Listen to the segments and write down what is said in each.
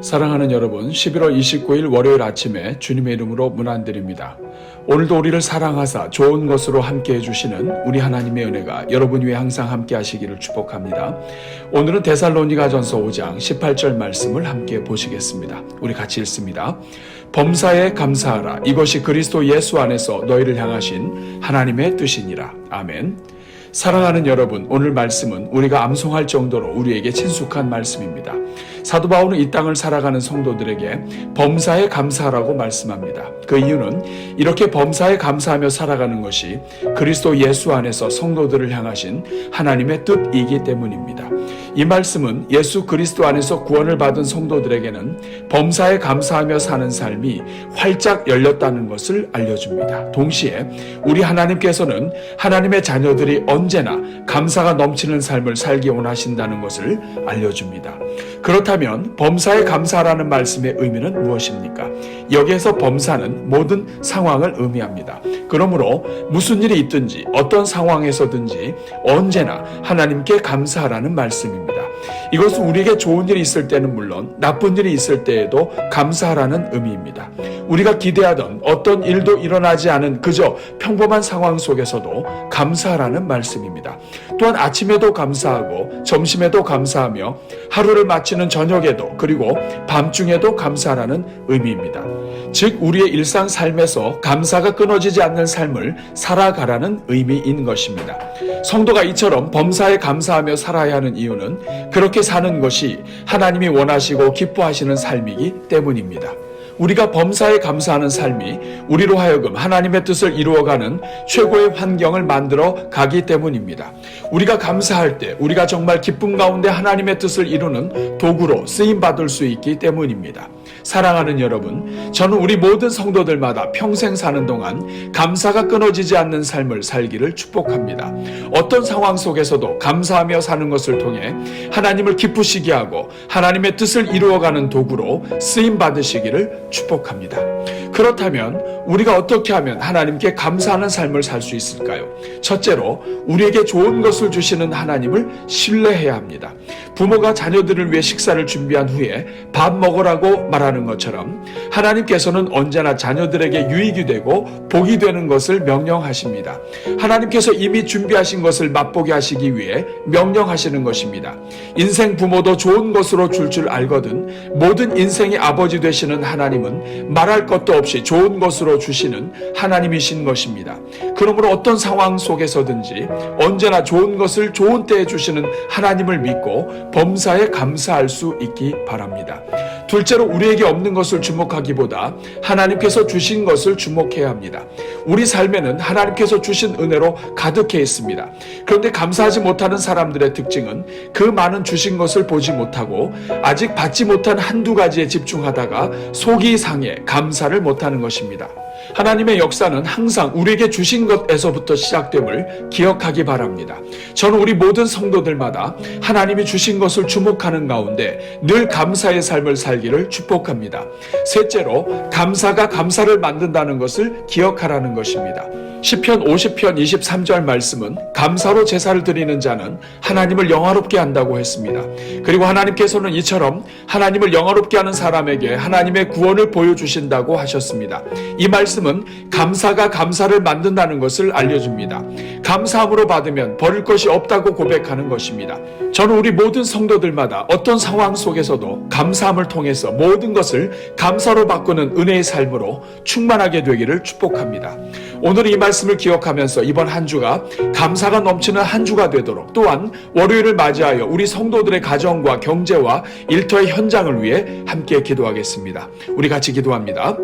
사랑하는 여러분, 11월 29일 월요일 아침에 주님의 이름으로 문안드립니다. 오늘도 우리를 사랑하사 좋은 것으로 함께해 주시는 우리 하나님의 은혜가 여러분 위에 항상 함께 하시기를 축복합니다. 오늘은 데살로니가전서 5장 18절 말씀을 함께 보시겠습니다. 우리 같이 읽습니다. 범사에 감사하라. 이것이 그리스도 예수 안에서 너희를 향하신 하나님의 뜻이니라. 아멘. 사랑하는 여러분, 오늘 말씀은 우리가 암송할 정도로 우리에게 친숙한 말씀입니다. 사도 바울은 이 땅을 살아가는 성도들에게 범사에 감사하라고 말씀합니다. 그 이유는 이렇게 범사에 감사하며 살아가는 것이 그리스도 예수 안에서 성도들을 향하신 하나님의 뜻이기 때문입니다. 이 말씀은 예수 그리스도 안에서 구원을 받은 성도들에게는 범사에 감사하며 사는 삶이 활짝 열렸다는 것을 알려줍니다. 동시에 우리 하나님께서는 하나님의 자녀들이 언제나 감사가 넘치는 삶을 살기 원하신다는 것을 알려줍니다. 그렇다면 범사에 감사하라는 말씀의 의미는 무엇입니까? 여기에서 범사는 모든 상황을 의미합니다. 그러므로 무슨 일이 있든지 어떤 상황에서든지 언제나 하나님께 감사하라는 말씀입니다. 이것은 우리에게 좋은 일이 있을 때는 물론 나쁜 일이 있을 때에도 감사하라는 의미입니다. 우리가 기대하던 어떤 일도 일어나지 않은 그저 평범한 상황 속에서도 감사하라는 말씀입니다. 또한 아침에도 감사하고 점심에도 감사하며 하루를 마치는 저녁에도 그리고 밤중에도 감사하라는 의미입니다. 즉 우리의 일상 삶에서 감사가 끊어지지 않는 삶을 살아가라는 의미인 것입니다. 성도가 이처럼 범사에 감사하며 살아야 하는 이유는 그렇게 사는 것이 하나님이 원하시고 기뻐하시는 삶이기 때문입니다. 우리가 범사에 감사하는 삶이 우리로 하여금 하나님의 뜻을 이루어가는 최고의 환경을 만들어 가기 때문입니다. 우리가 감사할 때 우리가 정말 기쁨 가운데 하나님의 뜻을 이루는 도구로 쓰임받을 수 있기 때문입니다. 사랑하는 여러분, 저는 우리 모든 성도들마다 평생 사는 동안 감사가 끊어지지 않는 삶을 살기를 축복합니다. 어떤 상황 속에서도 감사하며 사는 것을 통해 하나님을 기쁘시게 하고 하나님의 뜻을 이루어가는 도구로 쓰임받으시기를 축복합니다. 그렇다면 우리가 어떻게 하면 하나님께 감사하는 삶을 살 수 있을까요? 첫째로 우리에게 좋은 것을 주시는 하나님을 신뢰해야 합니다. 부모가 자녀들을 위해 식사를 준비한 후에 밥 먹으라고 말하는 것처럼 하나님께서는 언제나 자녀들에게 유익이 되고 복이 되는 것을 명령하십니다. 하나님께서 이미 준비하신 것을 맛보게 하시기 위해 명령하시는 것입니다. 인생 부모도 좋은 것으로 줄 알거든 모든 인생의 아버지 되시는 하나님은 말할 것도 없이 좋은 것으로 주시는 하나님이신 것입니다. 그러므로 어떤 상황 속에서든지 언제나 좋은 것을 좋은 때에 주시는 하나님을 믿고 범사에 감사할 수 있기 바랍니다. 둘째로 우리에게 없는 것을 주목하기보다 하나님께서 주신 것을 주목해야 합니다. 우리 삶에는 하나님께서 주신 은혜로 가득해 있습니다. 그런데 감사하지 못하는 사람들의 특징은 그 많은 주신 것을 보지 못하고 아직 받지 못한 한두 가지에 집중하다가 속이 상해 감사를 못하는 것입니다. 하나님의 역사는 항상 우리에게 주신 것에서부터 시작됨을 기억하기 바랍니다. 저는 우리 모든 성도들마다 하나님이 주신 것을 주목하는 가운데 늘 감사의 삶을 살기를 축복합니다. 셋째로 감사가 감사를 만든다는 것을 기억하라는 것입니다. 시편 50편 23절 말씀은 감사로 제사를 드리는 자는 하나님을 영화롭게 한다고 했습니다. 그리고 하나님께서는 이처럼 하나님을 영화롭게 하는 사람에게 하나님의 구원을 보여주신다고 하셨습니다. 이 말씀은 감사가 감사를 만든다는 것을 알려줍니다. 감사함으로 받으면 버릴 것이 없다고 고백하는 것입니다. 저는 우리 모든 성도들마다 어떤 상황 속에서도 감사함을 통해서 모든 것을 감사로 바꾸는 은혜의 삶으로 충만하게 되기를 축복합니다. 오늘 이 말씀을 기억하면서 이번 한 주가 감사가 넘치는 한 주가 되도록 또한 월요일을 맞이하여 우리 성도들의 가정과 경제와 일터의 현장을 위해 함께 기도하겠습니다. 우리 같이 기도합니다.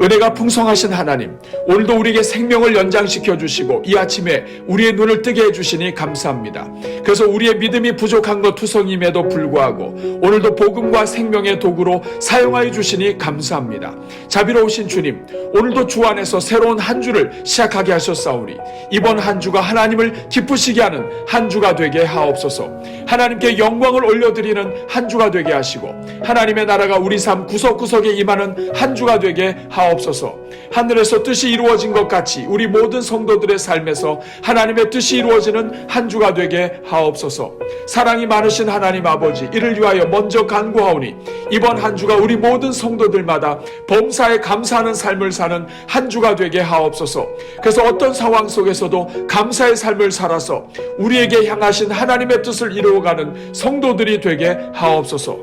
은혜가 풍성하신 하나님, 오늘도 우리에게 생명을 연장시켜 주시고 이 아침에 우리의 눈을 뜨게 해주시니 감사합니다. 그래서 우리의 믿음이 부족한 것 투성임에도 불구하고 오늘도 복음과 생명의 도구로 사용하여 주시니 감사합니다. 자비로우신 주님, 오늘도 주 안에서 새로운 한 주를 시작하게 하셨사오니 이번 한 주가 하나님을 기쁘시게 하는 한 주가 되게 하옵소서. 하나님께 영광을 올려드리는 한 주가 되게 하시고 하나님의 나라가 우리 삶 구석구석에 임하는 한 주가 되게 하옵소서. 하옵소서. 하늘에서 뜻이 이루어진 것 같이 우리 모든 성도들의 삶에서 하나님의 뜻이 이루어지는 한 주가 되게 하옵소서. 사랑이 많으신 하나님 아버지, 이를 위하여 먼저 간구하오니 이번 한 주가 우리 모든 성도들마다 범사에 감사하는 삶을 사는 한 주가 되게 하옵소서. 그래서 어떤 상황 속에서도 감사의 삶을 살아서 우리에게 향하신 하나님의 뜻을 이루어가는 성도들이 되게 하옵소서.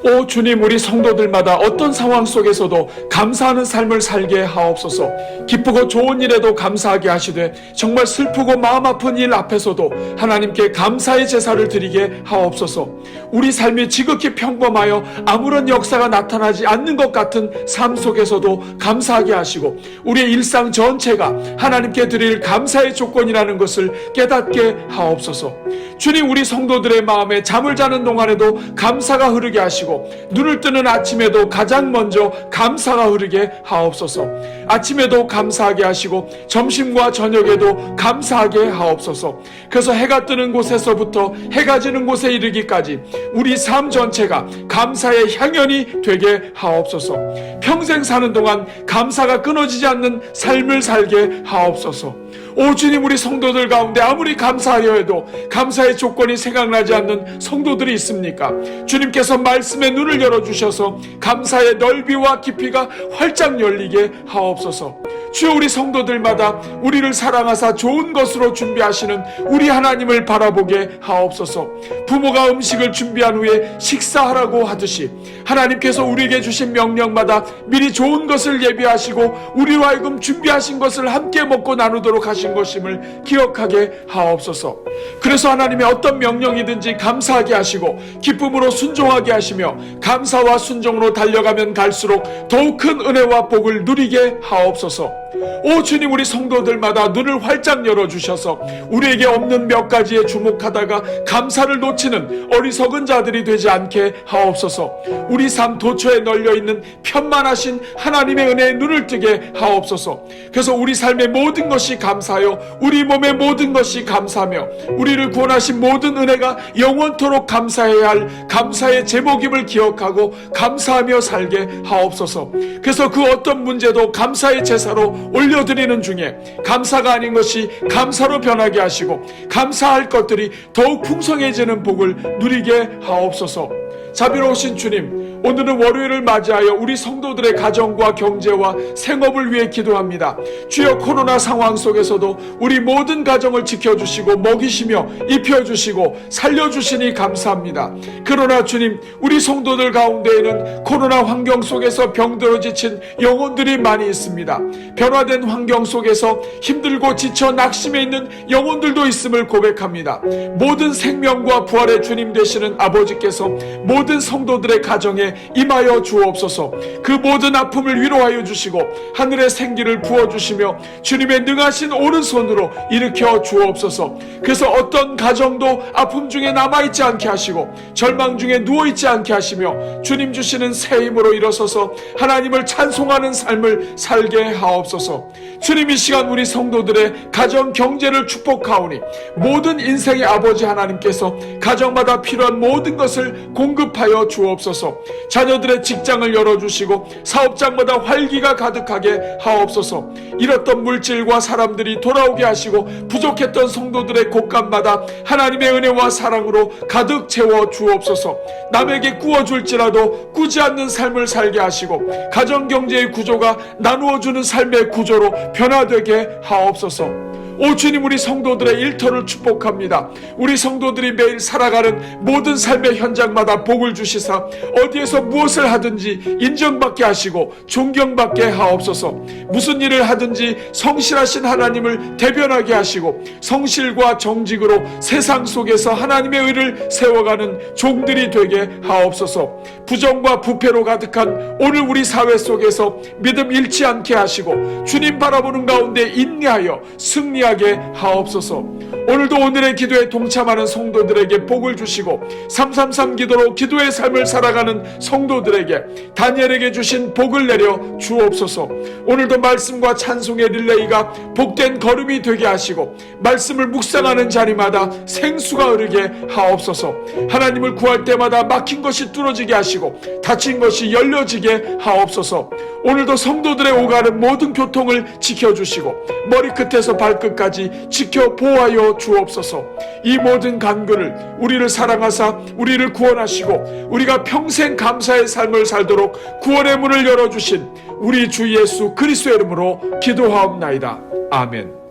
오 주님, 우리 성도들마다 어떤 상황 속에서도 감사하는 삶을 살게 하옵소서. 기쁘고 좋은 일에도 감사하게 하시되 정말 슬프고 마음 아픈 일 앞에서도 하나님께 감사의 제사를 드리게 하옵소서. 우리 삶이 지극히 평범하여 아무런 역사가 나타나지 않는 것 같은 삶 속에서도 감사하게 하시고 우리의 일상 전체가 하나님께 드릴 감사의 조건이라는 것을 깨닫게 하옵소서. 주님, 우리 성도들의 마음에 잠을 자는 동안에도 감사가 흐르게 하시고 눈을 뜨는 아침에도 가장 먼저 감사가 흐르게 하옵소서. 아침에도 감사하게 하시고 점심과 저녁에도 감사하게 하옵소서. 그래서 해가 뜨는 곳에서부터 해가 지는 곳에 이르기까지 우리 삶 전체가 감사의 향연이 되게 하옵소서. 평생 사는 동안 감사가 끊어지지 않는 삶을 살게 하옵소서. 오 주님, 우리 성도들 가운데 아무리 감사하려 해도 감사의 조건이 생각나지 않는 성도들이 있습니까? 주님께서 말씀의 눈을 열어주셔서 감사의 넓이와 깊이가 활짝 열리게 하옵소서. 주여, 우리 성도들마다 우리를 사랑하사 좋은 것으로 준비하시는 우리 하나님을 바라보게 하옵소서. 부모가 음식을 준비한 후에 식사하라고 하듯이 하나님께서 우리에게 주신 명령마다 미리 좋은 것을 예비하시고 우리로 하여금 준비하신 것을 함께 먹고 나누도록 하신 것임을 기억하게 하옵소서. 그래서 하나님의 어떤 명령이든지 감사하게 하시고 기쁨으로 순종하게 하시며 감사와 순종으로 달려가면 갈수록 더욱 큰 은혜와 복을 누리게 하옵소서. 오 주님, 우리 성도들마다 눈을 활짝 열어주셔서 우리에게 없는 몇 가지에 주목하다가 감사를 놓치는 어리석은 자들이 되지 않게 하옵소서. 우리 삶 도처에 널려있는 편만하신 하나님의 은혜에 눈을 뜨게 하옵소서. 그래서 우리 삶의 모든 것이 감사하여 우리 몸의 모든 것이 감사하며 우리를 구원하신 모든 은혜가 영원토록 감사해야 할 감사의 제목임을 기억하고 감사하며 살게 하옵소서. 그래서 그 어떤 문제도 감사의 제사로 올려드리는 중에 감사가 아닌 것이 감사로 변하게 하시고 감사할 것들이 더욱 풍성해지는 복을 누리게 하옵소서. 자비로우신 주님, 오늘은 월요일을 맞이하여 우리 성도들의 가정과 경제와 생업을 위해 기도합니다. 주여, 코로나 상황 속에서도 우리 모든 가정을 지켜주시고 먹이시며 입혀주시고 살려주시니 감사합니다. 그러나 주님, 우리 성도들 가운데에는 코로나 환경 속에서 병들어 지친 영혼들이 많이 있습니다. 변화된 환경 속에서 힘들고 지쳐 낙심해 있는 영혼들도 있음을 고백합니다. 모든 생명과 부활의 주님 되시는 아버지께서 모든 성도들의 가정에 임하여 주옵소서. 그 모든 아픔을 위로하여 주시고 하늘의 생기를 부어주시며 주님의 능하신 오른손으로 일으켜 주옵소서. 그래서 어떤 가정도 아픔 중에 남아있지 않게 하시고 절망 중에 누워있지 않게 하시며 주님 주시는 새 힘으로 일어서서 하나님을 찬송하는 삶을 살게 하옵소서. 주님, 이 시간 우리 성도들의 가정 경제를 축복하오니 모든 인생의 아버지 하나님께서 가정마다 필요한 모든 것을 공급하여 주옵소서. 자녀들의 직장을 열어주시고 사업장마다 활기가 가득하게 하옵소서. 잃었던 물질과 사람들이 돌아오게 하시고 부족했던 성도들의 곳간마다 하나님의 은혜와 사랑으로 가득 채워 주옵소서. 남에게 꾸어줄지라도 꾸지 않는 삶을 살게 하시고 가정경제의 구조가 나누어주는 삶의 구조로 변화되게 하옵소서. 오 주님, 우리 성도들의 일터를 축복합니다. 우리 성도들이 매일 살아가는 모든 삶의 현장마다 복을 주시사 어디에서 무엇을 하든지 인정받게 하시고 존경받게 하옵소서. 무슨 일을 하든지 성실하신 하나님을 대변하게 하시고 성실과 정직으로 세상 속에서 하나님의 의를 세워가는 종들이 되게 하옵소서. 부정과 부패로 가득한 오늘 우리 사회 속에서 믿음 잃지 않게 하시고 주님 바라보는 가운데 인내하여 승리하게 하옵소서. 오늘도 오늘의 기도에 동참하는 성도들에게 복을 주시고 333 기도로 기도의 삶을 살아가는 성도들에게 다니엘에게 주신 복을 내려 주옵소서. 오늘도 말씀과 찬송의 릴레이가 복된 걸음이 되게 하시고 말씀을 묵상하는 자리마다 생수가 흐르게 하옵소서. 하나님을 구할 때마다 막힌 것이 뚫어지게 하시고 닫힌 것이 열려지게 하옵소서. 오늘도 성도들의 오가는 모든 교통을 지켜주시고 머리끝에서 발끝까지 지켜 보호하여 주옵소서. 이 모든 간구를 우리를 사랑하사 우리를 구원하시고 우리가 평생 감사의 삶을 살도록 구원의 문을 열어주신 우리 주 예수 그리스도의 이름으로 기도하옵나이다. 아멘.